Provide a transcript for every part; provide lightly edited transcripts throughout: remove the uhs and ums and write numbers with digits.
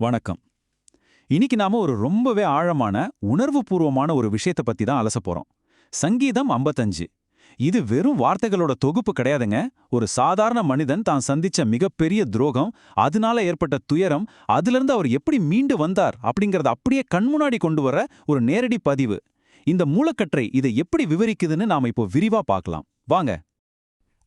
வணக்கம். இன்னைக்கு நாம ஒரு ரொம்பவே ஆழமான, உணர்வுபூர்வமான ஒரு விஷயத்த பத்தி தான் அலசப் போறோம். சங்கீதம் 55. இது வெறும் வார்த்தைகளோட தொகுப்பு கிடையாதுங்க. ஒரு சாதாரண மனிதன் தான் சந்திச்ச மிகப்பெரிய துரோகம், அதனால ஏற்பட்ட துயரம், அதிலிருந்து அவர் எப்படி மீண்டு வந்தார் அப்படிங்கறத அப்படியே கண்முன்னாடி கொண்டு வர ஒரு நேரடி பதிவு. இந்த மூலக்கற்றை இதை எப்படி விவரிக்குதுன்னு நாம இப்போ விரிவா பார்க்கலாம். வாங்க.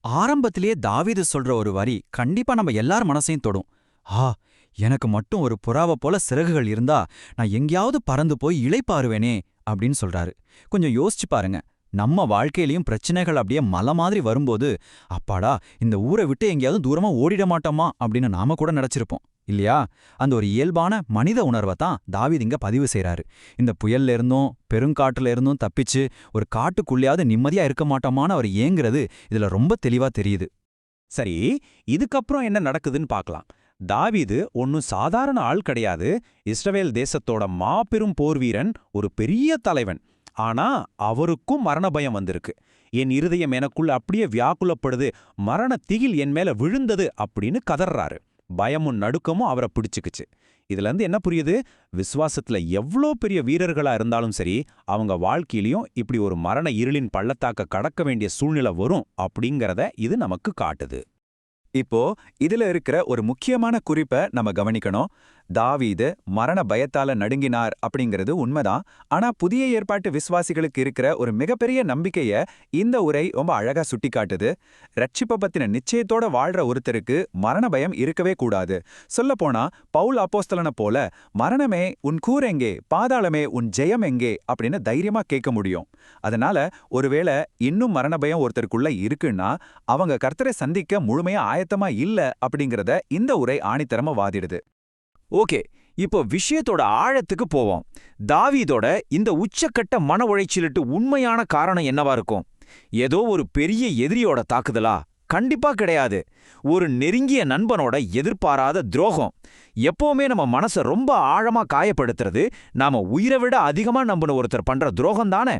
ஆரம்பத்திலேயே தாவீது சொல்ற ஒரு வரி கண்டிப்பா நம்ம எல்லார் மனசையும் தொடும். ஆ, எனக்கு மட்டும் ஒரு புறாவ போல சிறகுகள் இருந்தா நான் எங்கேயாவது பறந்து போய் இளைப்பாறுவேனே அப்படின்னு சொல்றாரு. கொஞ்சம் யோசிச்சு பாருங்க. நம்ம வாழ்க்கையிலயும் பிரச்சனைகள் அப்படியே மலை மாதிரி வரும்போது, அப்பாடா இந்த ஊரை விட்டு எங்கேயாவது தூரமா ஓடிட மாட்டோமா அப்படின்னு நாம கூட நினைச்சிருப்போம் இல்லையா? அந்த ஒரு இயல்பான மனித உணர்வை தான் தாவீது இங்க பதிவு செய்றாரு. இந்த புயல்ல இருந்தும் பெருங்காற்றுல இருந்தும் தப்பிச்சு ஒரு காட்டுக்குள்ளேயாவது நிம்மதியா இருக்க மாட்டோமான்னு அவர் ஏங்குறது இதுல ரொம்ப தெளிவா தெரியுது. சரி, இதுக்கப்புறம் என்ன நடக்குதுன்னு பார்க்கலாம். தாவீது ஒன்னும் சாதாரண ஆள் கிடையாது. இஸ்ரவேல் தேசத்தோட மாபெரும் போர்வீரன், ஒரு பெரிய தலைவன். ஆனா அவருக்கும் மரண பயம் வந்திருக்கு. என் இருதயம் எனக்குள்ள அப்படியே வியாக்குலப்படுது, மரண திகில் என் மேல விழுந்தது அப்படின்னு கதறாரு. பயமும் நடுக்கமும் அவரை பிடிச்சுக்குச்சு. இதுல இருந்து என்ன புரியுது? விசுவாசத்துல எவ்வளோ பெரிய வீரர்களா இருந்தாலும் சரி, அவங்க வாழ்க்கையிலயும் இப்படி ஒரு மரண இருளின் பள்ளத்தாக்க கடக்க வேண்டிய சூழ்நிலை வரும் அப்படிங்கறத இது நமக்கு காட்டுது. இப்போ இதுல இருக்கிற ஒரு முக்கியமான குறிப்பை நம்ம கவனிக்கணும். தாவீது மரண பயத்தால நடுங்கினார் அப்படிங்கிறது உண்மைதான். ஆனா புதிய ஏற்பாட்டு விசுவாசிகளுக்கு இருக்கிற ஒரு மிகப்பெரிய நம்பிக்கைய இந்த உரை ரொம்ப அழகா சுட்டி காட்டுது. ரட்சிப்பை பத்தின நிச்சயத்தோட வாழ்ற ஒருத்தருக்கு மரண பயம் இருக்கவே கூடாது. சொல்லப்போனா பவுல் அப்போஸ்தலனை போல, மரணமே உன் கூர் எங்கே, பாதாளமே உன் ஜெயம் எங்கே அப்படின்னு தைரியமா கேட்க முடியும். அதனால ஒருவேளை இன்னும் மரண பயம் ஒருத்தருக்குள்ள இருக்குன்னா, அவங்க கர்த்தரை சந்திக்க முழுமையா ஆயத்தமா இல்ல அப்படிங்கறத இந்த உரை ஆணித்தரமா வாதிடுது. ஓகே, இப்போ விஷயத்தோட ஆழத்துக்கு போவோம். தாவீதோட இந்த உச்சக்கட்ட மன உளைச்சலுக்கு உண்மையான காரணம் என்னவா இருக்கும்? ஏதோ ஒரு பெரிய எதிரியோட தாக்குதலா? கண்டிப்பா கிடையாது. ஒரு நெருங்கிய நண்பனோட எதிர்பாராத துரோகம். எப்பவுமே நம்ம மனசை ரொம்ப ஆழமா காயப்படுத்துறது நாம உயிரை விட அதிகமா நம்பின ஒருத்தர் பண்ற துரோகம் தானே.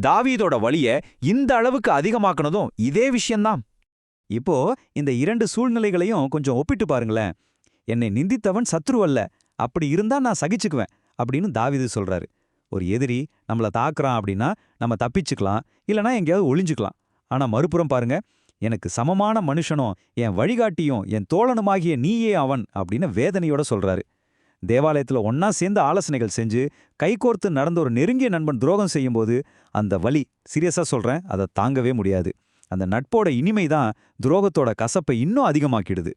தாவீதோட வலிய இந்த அளவுக்கு அதிகமாக்குனதும் இதே விஷயம்தான். இப்போ இந்த இரண்டு சூழ்நிலைகளையும் கொஞ்சம் ஒப்பிட்டு பாருங்களேன். என்னை நிந்தித்தவன் சத்ரு அல்ல, அப்படி இருந்தா நான் சகிச்சுக்குவேன் அப்படின்னு தாவீது சொல்றாரு. ஒரு எதிரி நம்மள தாக்குறான் அப்படின்னா நம்ம தப்பிச்சுக்கலாம், இல்லனா எங்கேயாவது ஒளிஞ்சுக்கலாம். ஆனா மறுபுறம் பாருங்க, எனக்கு சமமான மனுஷனும் என் வழிகாட்டியும் என் தோழனுமாகிய நீயே அவன் அப்படின்னு வேதனையோட சொல்றாரு. தேவாலயத்துல ஒன்னா சேர்ந்து ஆலோசனைகள் செஞ்சு கைகோர்த்து நடந்த ஒரு நெருங்கிய நண்பன் துரோகம் செய்யும்போது அந்த வலி, சீரியஸா சொல்றேன், அதை தாங்கவே முடியாது. அந்த நட்போட இனிமை தான் துரோகத்தோட கசப்பை இன்னும் அதிகமாக்கிடுது.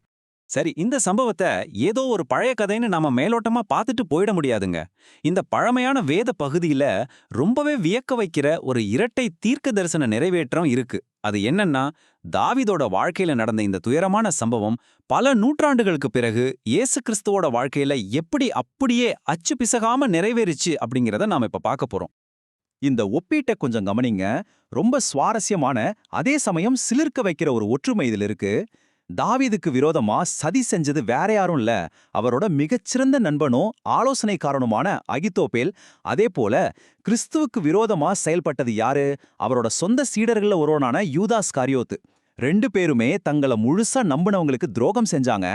சரி, இந்த சம்பவத்தை ஏதோ ஒரு பழைய கதைன்னு நாம மேலோட்டமா பார்த்துட்டு போயிட முடியாதுங்க. இந்த பழமையான வேத பகுதியில ரொம்பவே வியக்க வைக்கிற ஒரு இரட்டை தீர்க்க தரிசன நிறைவேற்றம் இருக்கு. அது என்னன்னா, தாவீதோட வாழ்க்கையில நடந்த இந்த துயரமான சம்பவம் பல நூற்றாண்டுகளுக்கு பிறகு இயேசு கிறிஸ்துவோட வாழ்க்கையில எப்படி அப்படியே அச்சு பிசகாம நிறைவேறிச்சு அப்படிங்கிறத நாம இப்ப பார்க்க போறோம். இந்த ஒப்பீட்டை கொஞ்சம் கவனிங்க. ரொம்ப சுவாரஸ்யமான, அதே சமயம் சிலிர்க்க வைக்கிற ஒரு ஒற்றுமை இதில் இருக்கு. தாவீதுக்கு விரோதமா சதி செஞ்சது வேற யாரும் இல்ல, அவரோட மிகச்சிறந்த நண்பனும் ஆலோசனைக்காரனுமான அகித்தோப்பேல். அதே போல கிறிஸ்துவுக்கு விரோதமா செயல்பட்டது யாரு? அவரோட சொந்த சீடர்கள்ல ஒருவனான யூதாஸ் காரியோத்து. ரெண்டு பேருமே தங்கள முழுசா நம்பினவங்களுக்கு துரோகம் செஞ்சாங்க.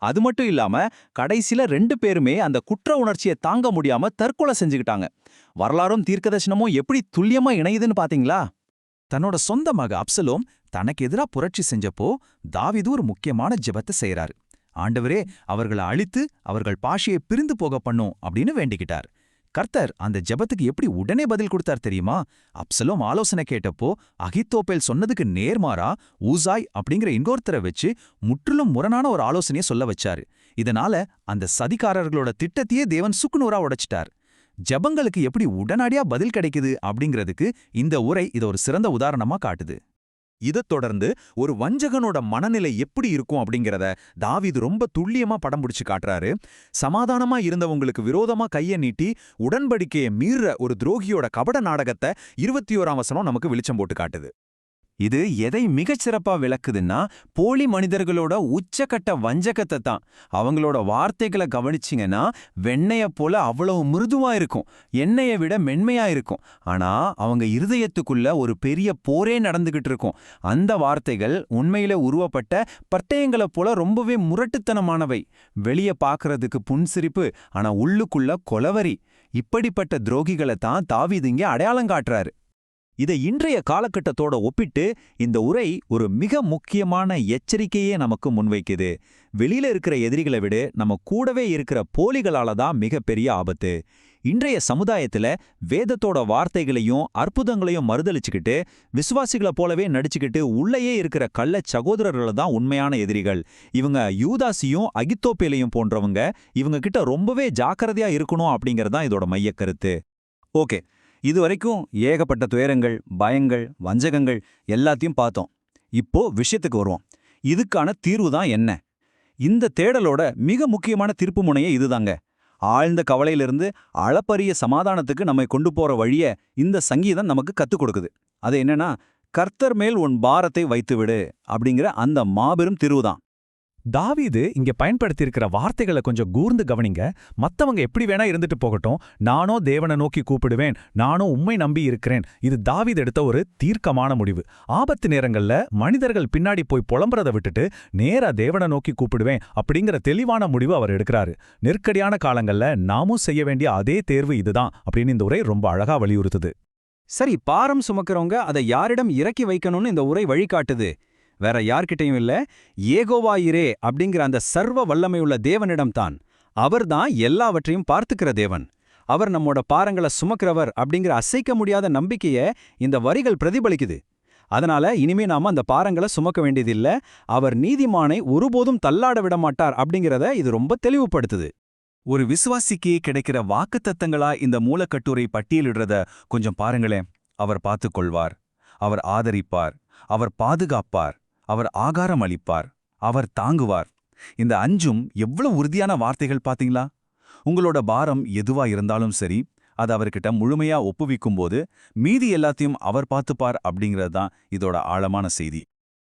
அது மட்டும் இல்லாம கடைசில ரெண்டு பேருமே அந்த குற்ற உணர்ச்சியை தாங்க முடியாம தற்கொலை செஞ்சுக்கிட்டாங்க. வரலாறும் தீர்க்கதரிசனமும் எப்படி துல்லியமா இணையுதுன்னு பாத்தீங்களா? தன்னோட சொந்த மக அப்சலோம் தனக்கு எதிரா புரட்சி செஞ்சப்போ தாவீது ஒரு முக்கியமான ஜெபத்தை செய்றாரு. ஆண்டவரே, அவர்களை அழித்து அவர்கள் பாஷையை பிரிந்து போக பண்ணும் அப்படின்னு வேண்டிக்கிட்டார். கர்த்தர் அந்த ஜெபத்துக்கு எப்படி உடனே பதில் கொடுத்தார் தெரியுமா? அப்சலோம் ஆலோசனை கேட்டப்போ அகித்தோப்பேல் சொன்னதுக்கு நேர்மாறா ஊசாய் அப்படிங்கிற இன்னொருத்தரை வச்சு முற்றிலும் முரணான ஒரு ஆலோசனையை சொல்ல வச்சாரு. இதனால அந்த சதிகாரர்களோட திட்டத்தையே தேவன் சுக்குநூறா உடைச்சிட்டார். ஜெபங்களுக்கு எப்படி உடனடியா பதில் கிடைக்குது அப்படிங்கிறதுக்கு இந்த உரை இதை ஒரு சிறந்த உதாரணமா காட்டுது. இதைத் தொடர்ந்து ஒரு வஞ்சகனோட மனநிலை எப்படி இருக்கும் அப்படிங்கிறத தாவீது ரொம்ப துல்லியமா படம் பிடிச்சு காட்டுறாரு. சமாதானமா இருந்தவங்களுக்கு விரோதமா கையை நீட்டி உடன்படிக்கையை மீற ஒரு துரோகியோட கபட நாடகத்தை 21ஆம் வசனம் நமக்கு வெளிச்சம் போட்டு காட்டுது. இது எதை மிகச்சிறப்பா விளக்குதுன்னா போலி மனிதர்களோட உச்சக்கட்ட வஞ்சகத்தை தான். அவங்களோட வார்த்தைகளை கவனிச்சிங்கன்னா வெண்ணெய போல அவ்வளவு மிருதுவா இருக்கும், எண்ணெயை விட மென்மையா இருக்கும். ஆனா அவங்க இருதயத்துக்குள்ள ஒரு பெரிய போரே நடந்துகிட்டு இருக்கும். அந்த வார்த்தைகள் உண்மையில உருவப்பட்ட பட்டயங்களை போல ரொம்பவே முரட்டுத்தனமானவை. வெளியே பார்க்கறதுக்கு புன்சிரிப்பு, ஆனா உள்ளுக்குள்ள கொலவரி. இப்படிப்பட்ட துரோகிகளை தான் தாவீது இங்கே அடையாளம் காட்டுறாரு. இதை இன்றைய காலகட்டத்தோட ஒப்பிட்டு இந்த உரை ஒரு மிக முக்கியமான எச்சரிக்கையே நமக்கு முன்வைக்குது. வெளியில இருக்கிற எதிரிகளை விட நம்ம கூடவே இருக்கிற போலிகளால தான் மிகப்பெரிய ஆபத்து. இன்றைய சமுதாயத்துல வேதத்தோட வார்த்தைகளையும் அற்புதங்களையும் மறுதளிச்சுக்கிட்டு விசுவாசிகளை போலவே நடிச்சுக்கிட்டு உள்ளேயே இருக்கிற கள்ளச் சகோதரர்கள் தான் உண்மையான எதிரிகள். இவங்க யூதாசியும் அகித்தோப்பேலையும் போன்றவங்க. இவங்க கிட்ட ரொம்பவே ஜாக்கிரதையா இருக்கணும் அப்படிங்கறதுதான் இதோட மையக்கருத்து. ஓகே, இதுவரைக்கும் ஏகப்பட்ட துயரங்கள், பயங்கள், வஞ்சகங்கள் எல்லாத்தையும் பார்த்தோம். இப்போ விஷயத்துக்கு வருவோம். இதுக்கான தீர்வு தான் என்ன? இந்த தேடலோட மிக முக்கியமான திருப்பு முனையே இதுதாங்க. ஆழ்ந்த கவலையிலிருந்து அளப்பரிய சமாதானத்துக்கு நம்மை கொண்டு போற வழிய இந்த சங்கீதம் நமக்கு கத்துக் கொடுக்குது. அது என்னன்னா, கர்த்தர் மேல் உன் பாரத்தை வைத்துவிடு அப்படிங்கிற அந்த மாபெரும் தீர்வுதான். தாவீது இங்க பயன்படுத்தியிருக்கிற வார்த்தைகளை கொஞ்சம் கூர்ந்து கவனிங்க. மத்தவங்க எப்படி வேணா இருந்துட்டு போகட்டும், நானோ தேவனை நோக்கி கூப்பிடுவேன், நானோ உம்மை நம்பி இருக்கிறேன். இது தாவீது எடுத்த ஒரு தீர்க்கமான முடிவு. ஆபத்து நேரங்கள்ல மனிதர்கள் பின்னாடி போய் புலம்புறதை விட்டுட்டு நேரா தேவனை நோக்கி கூப்பிடுவேன் அப்படிங்கிற தெளிவான முடிவு அவர் எடுக்கிறாரு. நெருக்கடியான காலங்கள்ல நாமும் செய்ய வேண்டிய அதே தேர்வு இதுதான் அப்படின்னு இந்த உரை ரொம்ப அழகா வலியுறுத்துது. சரி, பாரம் சுமக்கிறவங்க அதை யாரிடம் இறக்கி வைக்கணும்னு இந்த உரை வழிகாட்டுது. வேற யார்கிட்டையும் இல்ல, ஏகோவாயிரே அப்படிங்கிற அந்த சர்வ வல்லமையுள்ள தேவனிடம்தான். அவர்தான் எல்லாவற்றையும் பார்த்துக்கிற தேவன். அவர் நம்மோட பாரங்களை சுமக்கிறவர் அப்படிங்கிற அசைக்க முடியாத நம்பிக்கைய இந்த வரிகள் பிரதிபலிக்குது. அதனால இனிமே நாம அந்த பாரங்களை சுமக்க வேண்டியதில்ல. அவர் நீதிமானை ஒருபோதும் தள்ளாட விட மாட்டார் அப்படிங்கிறத இது ரொம்ப தெளிவுபடுத்துது. ஒரு விசுவாசிக்கு கிடைக்கிற வாக்குத்தத்தங்களா இந்த மூலக்கட்டுரை பட்டியலிடுறத கொஞ்சம் பாருங்களேன். அவர் பார்த்துக்கொள்வார், அவர் ஆதரிப்பார், அவர் பாதுகாப்பார், அவர் ஆகாரம் அளிப்பார், அவர் தாங்குவார். இந்த 5ம் எவ்வளவு உறுதியான வார்த்தைகள் பாத்தீங்களா? உங்களோட பாரம் எதுவா இருந்தாலும் சரி, அதை அவர்கிட்ட முழுமையா ஒப்புவிக்கும்போது மீதி எல்லாத்தையும் அவர் பார்த்துப்பார் அப்படிங்கிறது தான் இதோட ஆழமான செய்தி.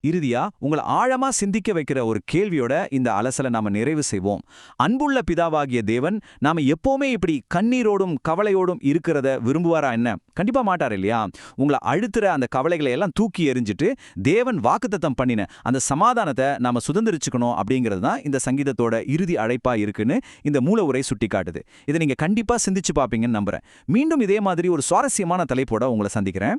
இறுதியா உங்களை ஆழமா சிந்திக்க வைக்கிற ஒரு கேள்வியோட இந்த அலசலை நாம நிறைவு செய்வோம். அன்புள்ள பிதாவாகிய தேவன் நாம எப்பவுமே இப்படி கண்ணீரோடும் கவலையோடும் இருக்கிறத விரும்புவாரா என்ன? கண்டிப்பா மாட்டார் இல்லையா? உங்களை அழுத்துற அந்த கவலைகளை எல்லாம் தூக்கி எறிஞ்சிட்டு தேவன் வாக்குத்தத்தம் பண்ணின அந்த சமாதானத்தை நாம சுதந்திரிச்சுக்கணும் அப்படிங்கிறது தான் இந்த சங்கீதத்தோட இறுதி அழைப்பா இருக்குன்னு இந்த மூல உரை சுட்டி காட்டுது. இதை நீங்க கண்டிப்பா சிந்திச்சு பார்ப்பீங்கன்னு நம்புறேன். மீண்டும் இதே மாதிரி ஒரு சுவாரஸ்யமான தலைப்போட உங்களை சந்திக்கிறேன்.